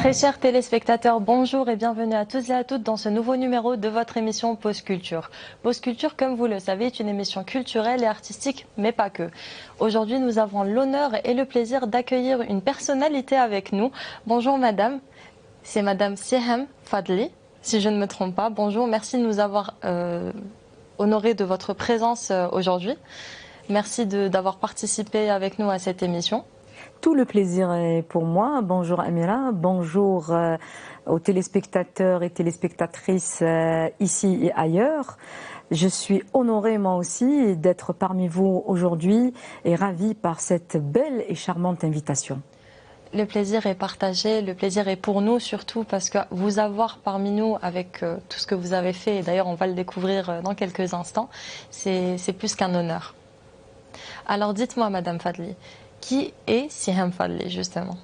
Très chers téléspectateurs, bonjour et bienvenue à tous et à toutes dans ce nouveau numéro de votre émission Pause Culture. Pause Culture, comme vous le savez, est une émission culturelle et artistique, mais pas que. Aujourd'hui, nous avons l'honneur et le plaisir d'accueillir une personnalité avec nous. Bonjour madame, c'est madame Siham Fadli, si je ne me trompe pas. Bonjour, merci de nous avoir honoré de votre présence aujourd'hui. Merci d'avoir participé avec nous à cette émission. Tout le plaisir est pour moi. Bonjour Amira, bonjour aux téléspectateurs et téléspectatrices ici et ailleurs. Je suis honorée moi aussi d'être parmi vous aujourd'hui et ravie par cette belle et charmante invitation. Le plaisir est partagé, le plaisir est pour nous surtout parce que vous avoir parmi nous avec tout ce que vous avez fait, et d'ailleurs on va le découvrir dans quelques instants, c'est plus qu'un honneur. Alors dites-moi Madame Fadli, qui est Siham Fadli justement?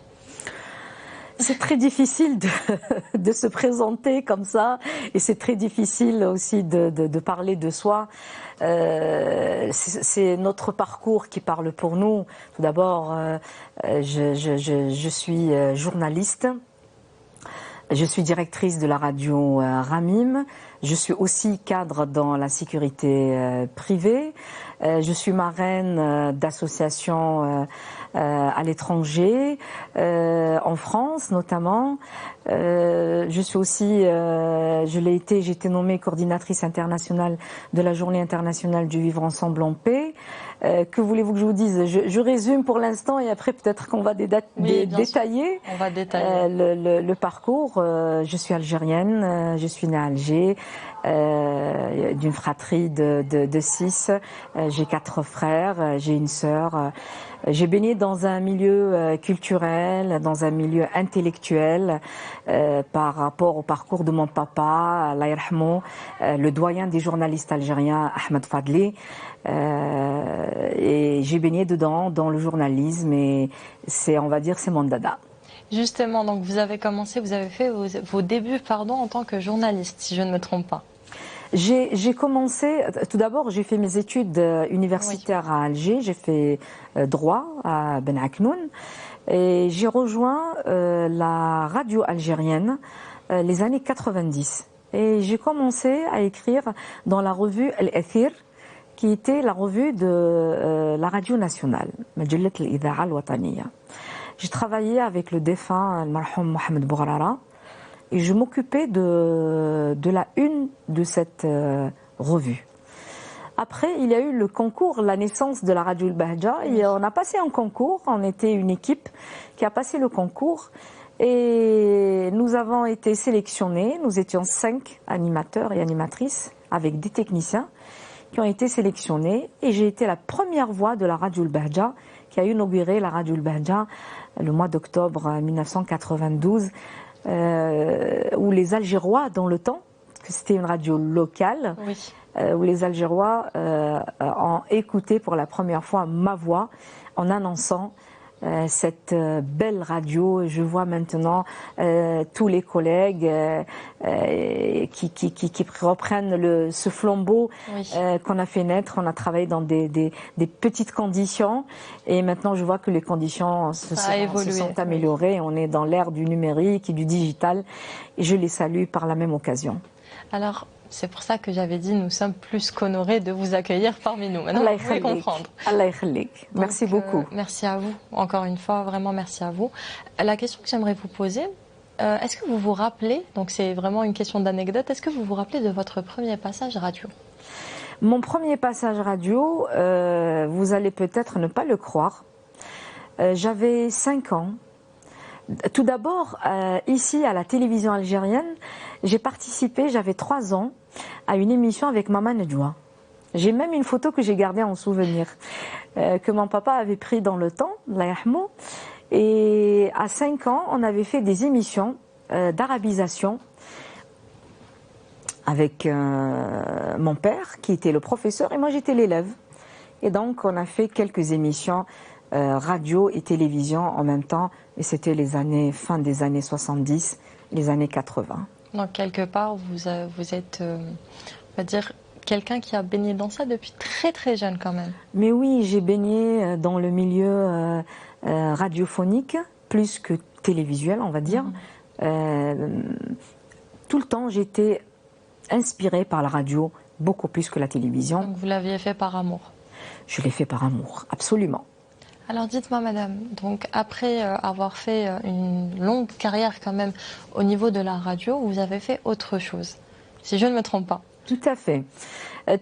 C'est très difficile de se présenter comme ça et c'est très difficile aussi de parler de soi. C'est notre parcours qui parle pour nous. Tout d'abord, je suis journaliste. Je suis directrice de la radio Ramim. Je suis aussi cadre dans la sécurité privée. Je suis marraine d'associations à l'étranger, en France notamment. Je suis aussi, j'ai été nommée coordinatrice internationale de la Journée internationale du vivre ensemble en paix. Que voulez-vous que je vous dise? Je résume pour l'instant et après peut-être qu'on va détailler. On va détailler le parcours. Je suis algérienne, je suis née à Alger, d'une fratrie de 6. J'ai 4 frères, j'ai une sœur. J'ai baigné dans un milieu culturel, dans un milieu intellectuel par rapport au parcours de mon papa, Allah yarhamou, le doyen des journalistes algériens, Ahmed Fadli. Et j'ai baigné dedans, dans le journalisme et c'est, on va dire, c'est mon dada. Justement, donc vous avez commencé, vous avez fait vos débuts en tant que journaliste, si je ne me trompe pas. J'ai commencé, tout d'abord j'ai fait mes études universitaires à Alger, j'ai fait droit à Ben Aknoun et j'ai rejoint la radio algérienne les années 90 et j'ai commencé à écrire dans la revue Al-Athir qui était la revue de la radio nationale, Majallat al-Ida'a al-Wataniya. J'ai travaillé avec le défunt Al-Marhoum Mohamed Bougrara et je m'occupais de la une de cette revue. Après, il y a eu le concours, la naissance de la radio Al-Bahja et on a passé un concours, on était une équipe qui a passé le concours et nous avons été sélectionnés, nous étions 5 animateurs et animatrices avec des techniciens qui ont été sélectionnés et j'ai été la première voix de la radio Al-Bahja qui a inauguré la radio Al-Bahja le mois d'octobre 1992 où les Algérois dans le temps, que c'était une radio locale, oui. Où les Algérois ont écouté pour la première fois ma voix en annonçant cette belle radio. Je vois maintenant tous les collègues qui reprennent ce flambeau oui. qu'on a fait naître. On a travaillé dans des petites conditions et maintenant je vois que les conditions se sont améliorées. Oui. On est dans l'ère du numérique et du digital et je les salue par la même occasion. Alors, c'est pour ça que j'avais dit nous sommes plus qu'honorés de vous accueillir parmi nous. Maintenant, vous pouvez comprendre. Allah yakhlik. Merci beaucoup. Merci à vous. Encore une fois, vraiment merci à vous. La question que j'aimerais vous poser, est-ce que vous vous rappelez, donc c'est vraiment une question d'anecdote, est-ce que vous vous rappelez de votre premier passage radio? Mon premier passage radio, vous allez peut-être ne pas le croire. J'avais 5 ans. Tout d'abord, ici à la télévision algérienne, j'ai participé, j'avais 3 ans, à une émission avec Maman Nedjoua. J'ai même une photo que j'ai gardée en souvenir, que mon papa avait pris dans le temps, Allah yarhamou. Et à 5 ans, on avait fait des émissions d'arabisation avec mon père, qui était le professeur, et moi j'étais l'élève. Et donc on a fait quelques émissions radio et télévision en même temps, et c'était fin des années 70, les années 80. Donc quelque part, vous êtes, on va dire, quelqu'un qui a baigné dans ça depuis très très jeune quand même. Mais oui, j'ai baigné dans le milieu radiophonique, plus que télévisuel, on va dire. Tout le temps, j'étais inspirée par la radio, beaucoup plus que la télévision. Donc vous l'aviez fait par amour? Je l'ai fait par amour, absolument. Alors dites-moi madame, donc après avoir fait une longue carrière quand même au niveau de la radio, vous avez fait autre chose, si je ne me trompe pas. Tout à fait.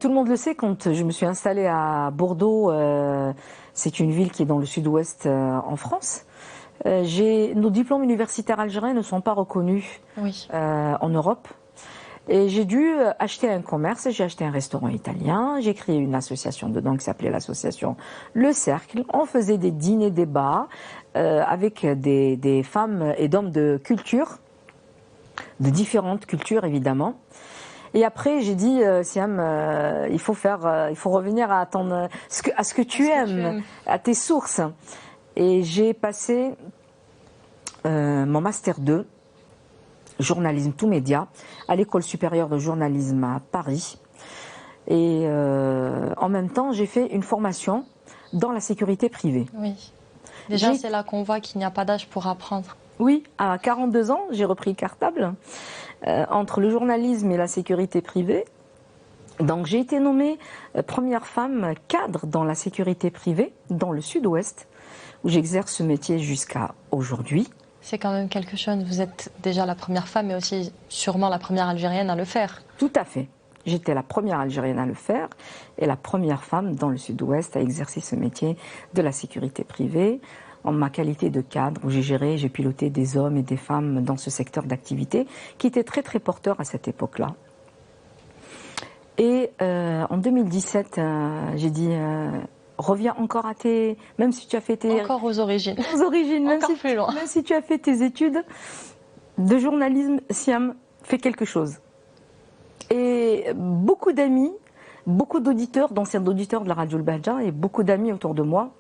Tout le monde le sait, quand je me suis installée à Bordeaux, c'est une ville qui est dans le sud-ouest en France. Nos diplômes universitaires algériens ne sont pas reconnus Oui. en Europe. Et j'ai dû acheter un commerce, j'ai acheté un restaurant italien, j'ai créé une association dedans qui s'appelait l'association Le Cercle. On faisait des dîners-débats avec des femmes et d'hommes de culture, de différentes cultures évidemment. Et après, j'ai dit, Siam, il faut revenir à ce que tu aimes, à tes sources. Et j'ai passé mon master 2, journalisme tout média, à l'école supérieure de journalisme à Paris. Et en même temps, j'ai fait une formation dans la sécurité privée. Oui. Déjà, c'est là qu'on voit qu'il n'y a pas d'âge pour apprendre. Oui, à 42 ans, j'ai repris le cartable. Entre le journalisme et la sécurité privée. Donc j'ai été nommée première femme cadre dans la sécurité privée dans le sud-ouest, où j'exerce ce métier jusqu'à aujourd'hui. C'est quand même quelque chose, vous êtes déjà la première femme, mais aussi sûrement la première Algérienne à le faire. Tout à fait. J'étais la première Algérienne à le faire et la première femme dans le sud-ouest à exercer ce métier de la sécurité privée. En ma qualité de cadre, où j'ai piloté des hommes et des femmes dans ce secteur d'activité qui était très très porteur à cette époque-là. Et en 2017, j'ai dit, reviens encore à tes... Même si tu as fait tes... Encore aux origines. Aux origines, encore plus loin. Même si tu as fait tes études de journalisme, Siam, fais quelque chose. Et beaucoup d'amis, beaucoup d'auditeurs, d'anciens auditeurs de la radio Le Bahja et beaucoup d'amis autour de moi,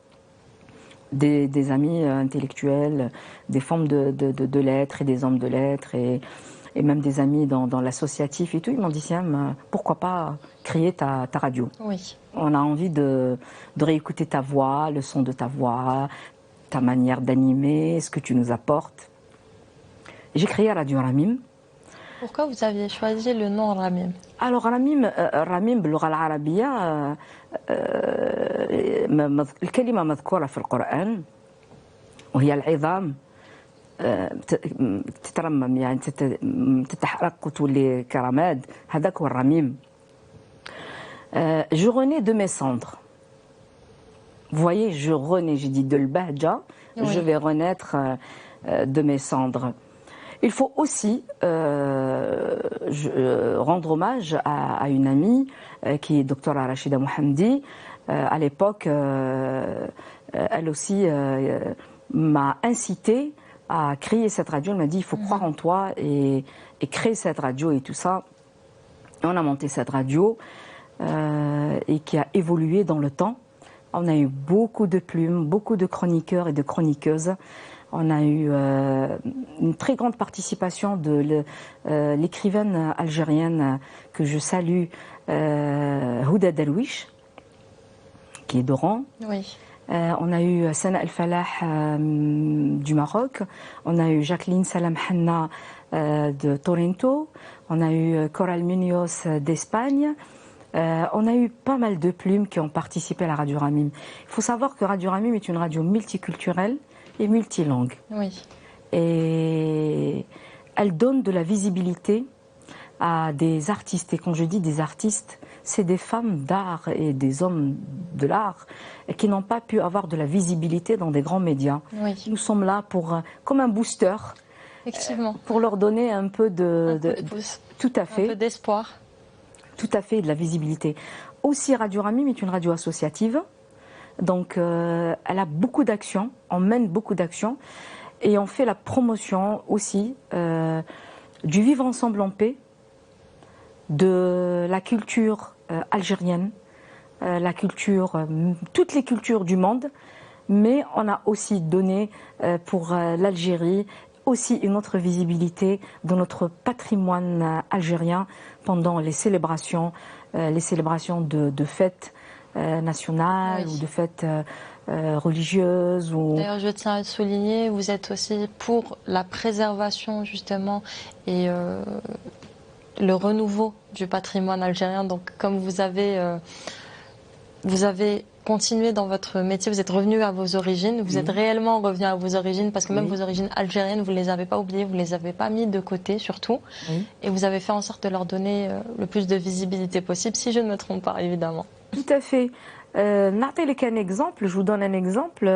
des amis intellectuels, des femmes de lettres et des hommes de lettres et même des amis dans l'associatif et tout, ils m'ont dit Siam, pourquoi pas créer ta radio? Oui. On a envie de réécouter ta voix, le son de ta voix, ta manière d'animer, ce que tu nous apportes. J'ai créé Radio Ramim. Pourquoi vous aviez choisi le nom Ramim? Alors Ramim باللغة العربية الكلمة مذكورة في القرآن وهي العظام تترمم يعني تتحرك وتولي كرماد هذاك هو الرميم. Je renais de mes cendres. Vous voyez, je renais, j'ai dit de l'Bahja, oui. Je vais renaître de mes cendres. Il faut aussi rendre hommage à une amie qui est docteur Rachida Mohamdi. À l'époque, elle aussi m'a incité à créer cette radio. Elle m'a dit il faut croire en toi et créer cette radio et tout ça. Et on a monté cette radio et qui a évolué dans le temps. On a eu beaucoup de plumes, beaucoup de chroniqueurs et de chroniqueuses. On a eu une très grande participation de l'écrivaine algérienne que je salue, Houda Darwish, qui est d'Oran. Oui. On a eu Sana El Falah du Maroc. On a eu Jacqueline Salam Hanna de Toronto. On a eu Coral Munoz d'Espagne. On a eu pas mal de plumes qui ont participé à la Radio Ramim. Il faut savoir que Radio Ramim est une radio multiculturelle et multilangue. Oui. Et elle donne de la visibilité à des artistes. Et quand je dis des artistes, c'est des femmes d'art et des hommes de l'art qui n'ont pas pu avoir de la visibilité dans des grands médias. Oui. Nous sommes là comme un booster. Effectivement. Pour leur donner un peu de pouce. Tout à fait. Un peu d'espoir. Tout à fait, de la visibilité. Aussi, Radio Ramim est une radio associative. Donc, elle a beaucoup d'actions, on mène beaucoup d'actions. Et on fait la promotion aussi du vivre ensemble en paix, de la culture algérienne, la culture, toutes les cultures du monde. Mais on a aussi donné pour l'Algérie aussi une autre visibilité de notre patrimoine algérien pendant les célébrations de fêtes nationales ou de fêtes religieuses. D'ailleurs, je tiens à souligner, vous êtes aussi pour la préservation justement et le renouveau du patrimoine algérien. Donc, comme vous avez continué dans votre métier, vous êtes revenu à vos origines, vous êtes réellement revenu à vos origines, parce que même vos origines algériennes, vous ne les avez pas oubliées, vous ne les avez pas mis de côté surtout, et vous avez fait en sorte de leur donner le plus de visibilité possible, si je ne me trompe pas, évidemment. Tout à fait. Un exemple, je vous donne un exemple.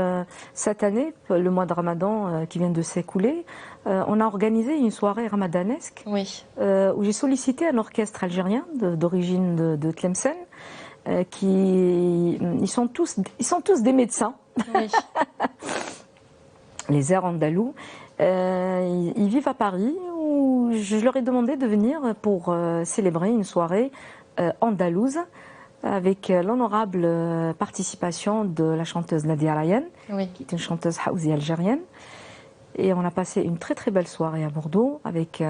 Cette année, le mois de Ramadan qui vient de s'écouler, on a organisé une soirée ramadanesque où j'ai sollicité un orchestre algérien d'origine de Tlemcen. Ils sont tous des médecins. Les airs andalous. Ils vivent à Paris, où je leur ai demandé de venir pour célébrer une soirée andalouse avec l'honorable participation de la chanteuse Nadia Ryan, qui est une chanteuse haouzi algérienne. Et on a passé une très très belle soirée à Bordeaux avec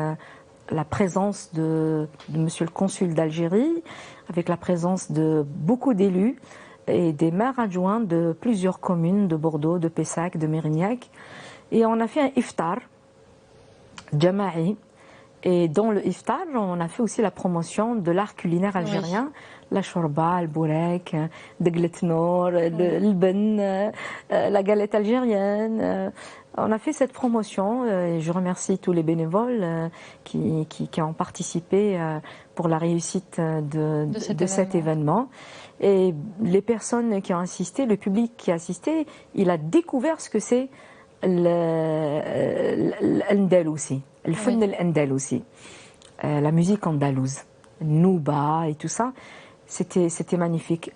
la présence de monsieur le consul d'Algérie, avec la présence de beaucoup d'élus et des maires adjoints de plusieurs communes de Bordeaux, de Pessac, de Mérignac. Et on a fait un iftar, jama'i. Et dans le iftar, on a fait aussi la promotion de l'art culinaire algérien, la shorba, le bourek, deglet nour, le ben, la galette algérienne. On a fait cette promotion et je remercie tous les bénévoles qui ont participé pour la réussite de cet événement. Et les personnes qui ont assisté, le public qui a assisté, il a découvert ce que c'est l'Andalousie, le fun l'Andalousie, la musique andalouse, Nouba et tout ça. C'était magnifique.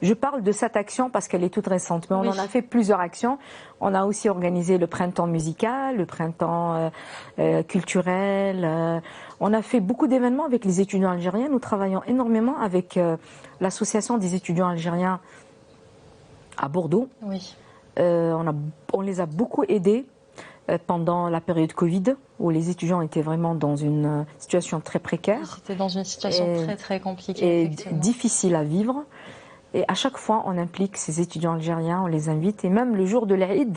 Je parle de cette action parce qu'elle est toute récente, mais on en a fait plusieurs actions. On a aussi organisé le printemps musical, le printemps culturel. On a fait beaucoup d'événements avec les étudiants algériens. Nous travaillons énormément avec l'association des étudiants algériens à Bordeaux. On les a beaucoup aidés pendant la période Covid, où les étudiants étaient vraiment dans une situation très précaire. C'était dans une situation très très compliquée. Et difficile à vivre. Et à chaque fois, on implique ces étudiants algériens, on les invite. Et même le jour de l'Aïd,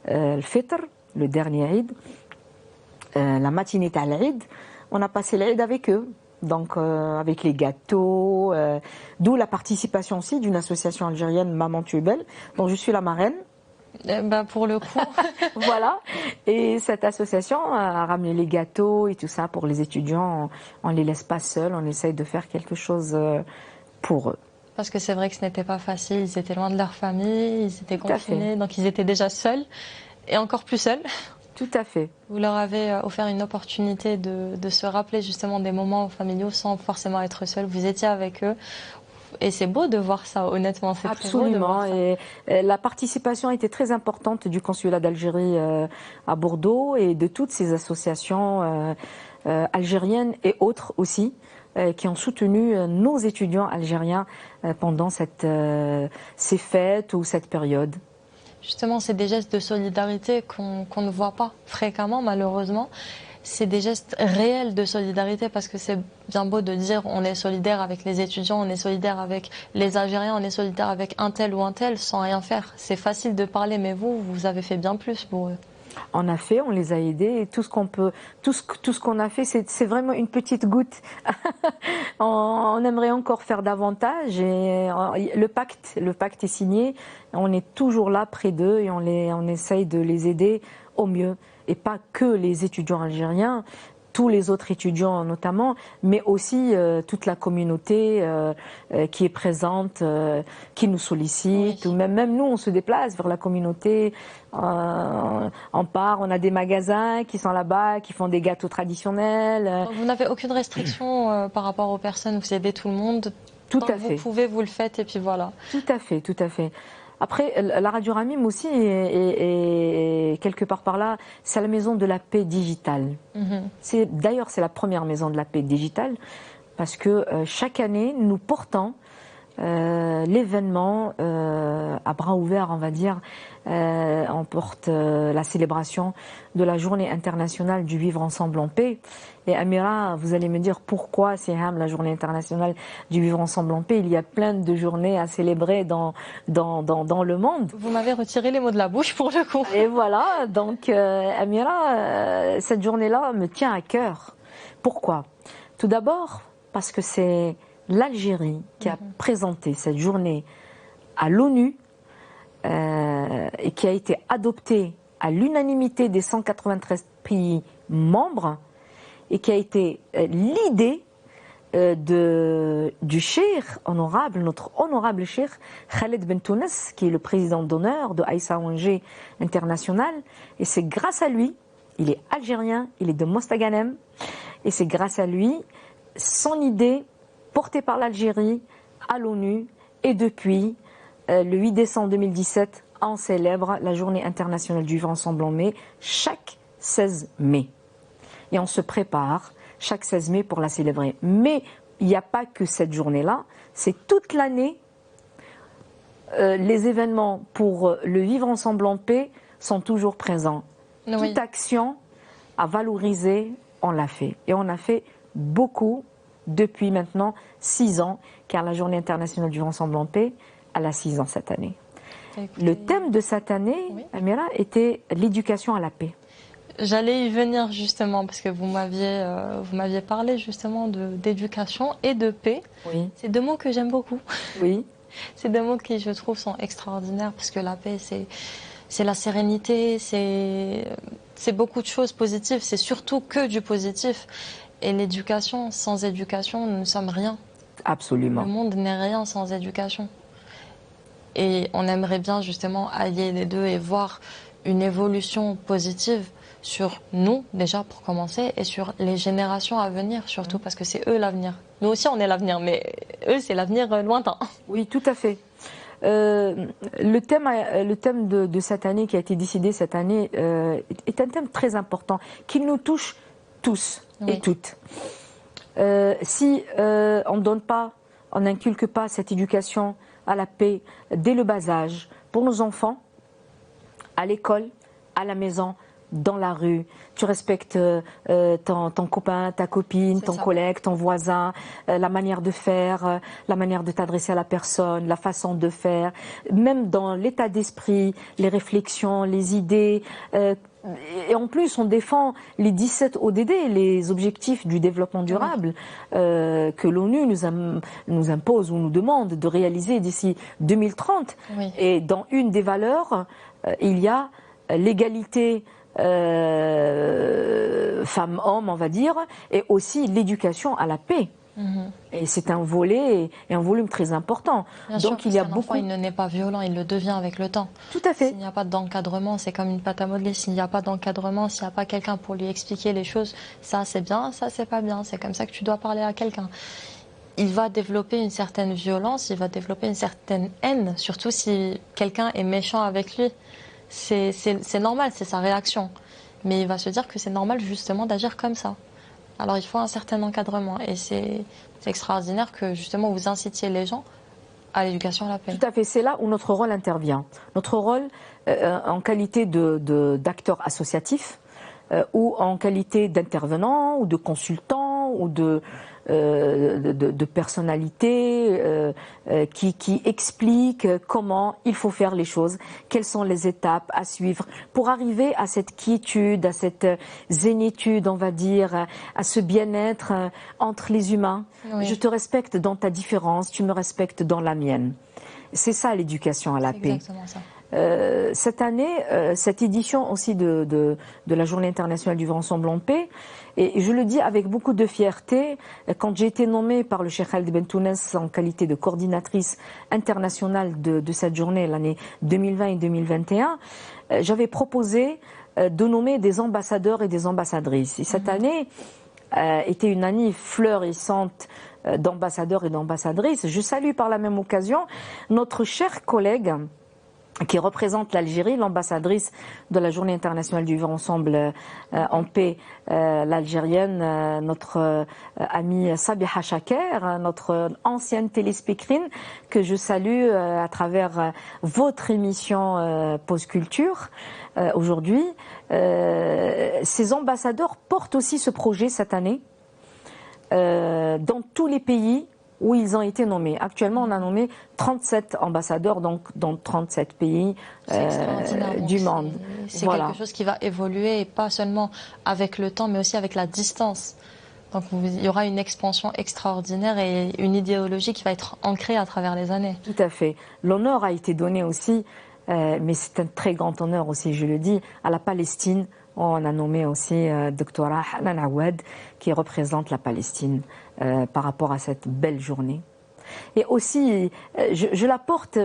le Fitr, le dernier Aïd, la matinée à l'Aïd, on a passé l'Aïd avec eux. Donc avec les gâteaux, d'où la participation aussi d'une association algérienne, Maman Tu es belle, dont je suis la marraine. Pour le coup. Voilà. Et cette association a ramené les gâteaux et tout ça pour les étudiants. On ne les laisse pas seuls, on essaye de faire quelque chose pour eux. Parce que c'est vrai que ce n'était pas facile, ils étaient loin de leur famille, ils étaient confinés, donc ils étaient déjà seuls, et encore plus seuls. Tout à fait. Vous leur avez offert une opportunité de se rappeler justement des moments familiaux sans forcément être seuls. Vous étiez avec eux. Et c'est beau de voir ça, honnêtement. C'est absolument. Très beau de voir ça. Et la participation était très importante du consulat d'Algérie à Bordeaux et de toutes ces associations algériennes et autres aussi qui ont soutenu nos étudiants algériens pendant ces fêtes ou cette période. Justement, c'est des gestes de solidarité qu'on ne voit pas fréquemment, malheureusement. C'est des gestes réels de solidarité parce que c'est bien beau de dire on est solidaire avec les étudiants, on est solidaire avec les Algériens, on est solidaire avec un tel ou un tel sans rien faire. C'est facile de parler, mais vous avez fait bien plus pour eux. On a fait, on les a aidés et tout ce qu'on peut, tout ce qu'on a fait, c'est vraiment une petite goutte. On aimerait encore faire davantage et le pacte est signé. On est toujours là près d'eux et on essaye de les aider au mieux. Et pas que les étudiants algériens, tous les autres étudiants notamment, mais aussi toute la communauté qui est présente, qui nous sollicite, ou même nous on se déplace vers la communauté, on part, on a des magasins qui sont là-bas, qui font des gâteaux traditionnels. Vous n'avez aucune restriction par rapport aux personnes, vous aidez tout le monde, tout à fait. Vous pouvez, vous le faites et puis voilà. Tout à fait, tout à fait. Après, la Radio Ramim aussi, est quelque part par là, c'est la maison de la paix digitale. D'ailleurs, c'est la première maison de la paix digitale, parce que chaque année, nous portons l'événement à bras ouverts, on va dire, on porte la célébration de la Journée internationale du vivre ensemble en paix. Et Amira, vous allez me dire pourquoi c'est la Journée internationale du vivre ensemble en paix. Il y a plein de journées à célébrer dans le monde. Vous m'avez retiré les mots de la bouche pour le coup. Et voilà, donc Amira, cette journée-là me tient à cœur. Pourquoi? Tout d'abord, parce que c'est l'Algérie qui a présenté cette journée à l'ONU et qui a été adoptée à l'unanimité des 193 pays membres et qui a été l'idée du cheikh honorable, notre honorable cheikh Khaled Ben Tounes, qui est le président d'honneur de Aïssa Ouangé International. Et c'est grâce à lui, il est algérien, il est de Mostaganem, et c'est grâce à lui, son idée portée par l'Algérie à l'ONU, et depuis le 8 décembre 2017, on célèbre la Journée internationale du vivre ensemble en mai, chaque 16 mai. Et on se prépare chaque 16 mai pour la célébrer. Mais il n'y a pas que cette journée-là, c'est toute l'année. Les événements pour le vivre ensemble en paix sont toujours présents. Oui. Toute action à valoriser, on l'a fait. Et on a fait beaucoup depuis maintenant 6 ans, car la Journée internationale du vivre ensemble en paix, elle a 6 ans cette année. Écoutez, le thème de cette année, oui, Amira, était l'éducation à la paix. J'allais y venir justement, parce que vous m'aviez parlé justement d'éducation et de paix. Oui. C'est 2 mots que j'aime beaucoup. Oui. C'est 2 mots qui, je trouve, sont extraordinaires, parce que la paix, c'est la sérénité, c'est beaucoup de choses positives, c'est surtout que du positif. Et l'éducation, sans éducation, nous ne sommes rien. Absolument. Le monde n'est rien sans éducation. Et on aimerait bien justement allier les deux et voir une évolution positive sur nous, déjà pour commencer, et sur les générations à venir surtout, parce que c'est eux l'avenir. Nous aussi on est l'avenir, mais eux c'est l'avenir lointain. Oui, tout à fait. Le thème de cette année, qui a été décidé cette année, est un thème très important, qui nous touche tous, oui, et toutes. Si on ne donne pas, on n'inculque pas cette éducation à la paix dès le bas âge, pour nos enfants, à l'école, à la maison, dans la rue, tu respectes ton copain, ta copine, ton collègue, ton voisin, la manière de faire, la manière de t'adresser à la personne, la façon de faire, même dans l'état d'esprit, les réflexions, les idées. Et en plus, on défend les 17 ODD, les objectifs du développement durable, que l'ONU nous impose ou nous demande de réaliser d'ici 2030. Oui. Et dans une des valeurs, il y a l'égalité femmes-hommes, on va dire, et aussi l'éducation à la paix. Et c'est un volet et un volume très important. Bien donc sûr, il y a beaucoup. Enfant, il ne naît pas violent, il le devient avec le temps. Tout à fait. S'il n'y a pas d'encadrement, c'est comme une pâte à modeler. S'il n'y a pas d'encadrement, s'il n'y a pas quelqu'un pour lui expliquer les choses, ça c'est bien, ça c'est pas bien. C'est comme ça que tu dois parler à quelqu'un. Il va développer une certaine violence, il va développer une certaine haine, surtout si quelqu'un est méchant avec lui. C'est normal, c'est sa réaction. Mais il va se dire que c'est normal justement d'agir comme ça. Alors il faut un certain encadrement et c'est extraordinaire que justement vous incitiez les gens à l'éducation à la paix. Tout à fait, c'est là où notre rôle intervient. Notre rôle en qualité d'acteur associatif ou en qualité d'intervenant ou de consultant ou de personnalité qui explique comment il faut faire les choses, quelles sont les étapes à suivre pour arriver à cette quiétude, à cette zénitude, on va dire, à ce bien-être entre les humains. Oui. Je te respecte dans ta différence, tu me respectes dans la mienne. C'est ça l'éducation à la paix. Exactement ça. Cette année, cette édition aussi de la Journée internationale du vivre ensemble en paix, et je le dis avec beaucoup de fierté, quand j'ai été nommée par le Cheikh Khaled Ben Tounes en qualité de coordinatrice internationale de cette journée, l'année 2020 et 2021, j'avais proposé de nommer des ambassadeurs et des ambassadrices. Et cette année était une année fleurissante d'ambassadeurs et d'ambassadrices. Je salue par la même occasion notre cher collègue qui représente l'Algérie, l'ambassadrice de la Journée internationale du vivre ensemble en paix, l'Algérienne, notre amie Sabiha Chaker, notre ancienne téléspécrine, que je salue à travers votre émission Pause Culture aujourd'hui. Ces ambassadeurs portent aussi ce projet cette année dans tous les pays où ils ont été nommés. Actuellement, on a nommé 37 ambassadeurs donc, dans 37 pays du monde. C'est quelque chose qui va évoluer, et pas seulement avec le temps, mais aussi avec la distance. Donc il y aura une expansion extraordinaire et une idéologie qui va être ancrée à travers les années. Tout à fait. L'honneur a été donné aussi, mais c'est un très grand honneur aussi, je le dis, à la Palestine. On a nommé aussi Doctora Hanan Awad, qui représente la Palestine par rapport à cette belle journée. Et aussi, je la porte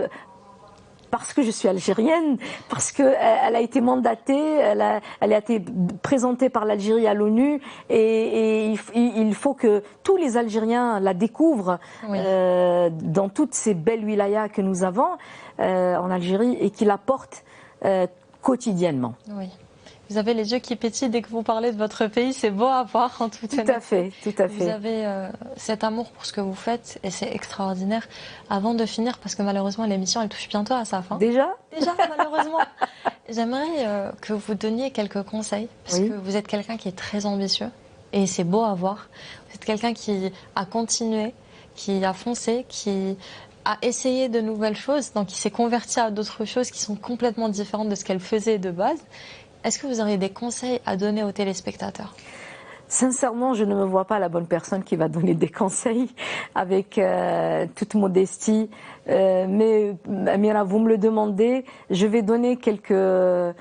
parce que je suis algérienne, parce qu'elle a été mandatée, elle a été présentée par l'Algérie à l'ONU, et il faut que tous les Algériens la découvrent dans toutes ces belles wilayas que nous avons en Algérie, et qui la portent quotidiennement. Oui. Vous avez les yeux qui pétillent dès que vous parlez de votre pays, c'est beau à voir en toute honnêteté. Tout à fait, tout à fait. Vous avez cet amour pour ce que vous faites et c'est extraordinaire. Avant de finir, parce que malheureusement l'émission elle touche bientôt à sa fin. Déjà malheureusement. J'aimerais que vous donniez quelques conseils, parce que vous êtes quelqu'un qui est très ambitieux et c'est beau à voir. Vous êtes quelqu'un qui a continué, qui a foncé, qui a essayé de nouvelles choses, donc qui s'est converti à d'autres choses qui sont complètement différentes de ce qu'elle faisait de base. Est-ce que vous auriez des conseils à donner aux téléspectateurs ? Sincèrement, je ne me vois pas la bonne personne qui va donner des conseils avec toute modestie. Mais Amira, vous me le demandez, je vais donner quelques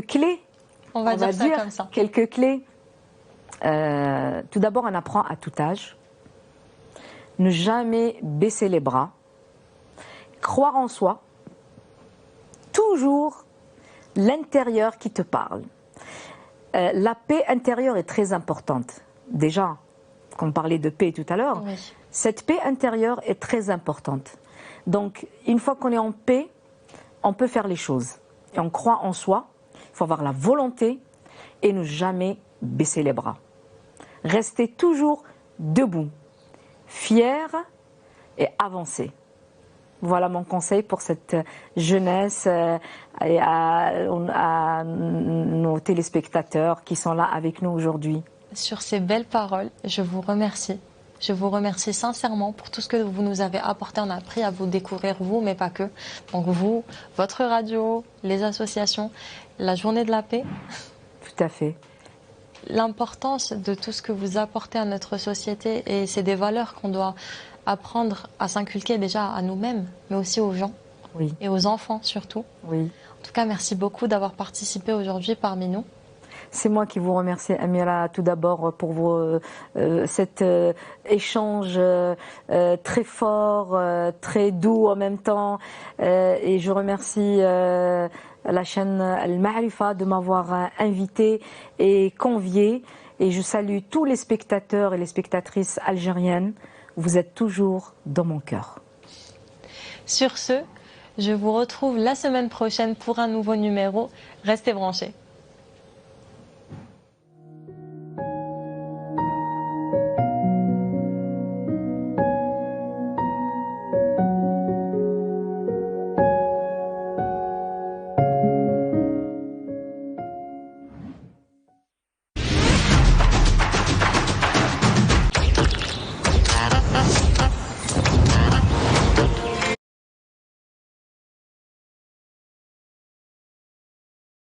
clés. On va dire comme ça. Quelques clés. Tout d'abord, on apprend à tout âge. Ne jamais baisser les bras. Croire en soi. Toujours l'intérieur qui te parle. La paix intérieure est très importante. Déjà, comme on parlait de paix tout à l'heure, cette paix intérieure est très importante. Donc, une fois qu'on est en paix, on peut faire les choses. Et on croit en soi, il faut avoir la volonté et ne jamais baisser les bras. Rester toujours debout, fier et avancer. Voilà mon conseil pour cette jeunesse et à nos téléspectateurs qui sont là avec nous aujourd'hui. Sur ces belles paroles, je vous remercie. Je vous remercie sincèrement pour tout ce que vous nous avez apporté. On a appris à vous découvrir, vous, mais pas que. Donc vous, votre radio, les associations, la journée de la paix. Tout à fait. L'importance de tout ce que vous apportez à notre société, et c'est des valeurs qu'on doit apprendre à s'inculquer déjà à nous-mêmes, mais aussi aux gens et aux enfants surtout. Oui. En tout cas, merci beaucoup d'avoir participé aujourd'hui parmi nous. C'est moi qui vous remercie, Amira, tout d'abord pour cet échange très fort, très doux en même temps. Et je remercie la chaîne Al-Ma'rifa de m'avoir invité et convié. Et je salue tous les spectateurs et les spectatrices algériennes. Vous êtes toujours dans mon cœur. Sur ce, je vous retrouve la semaine prochaine pour un nouveau numéro. Restez branchés.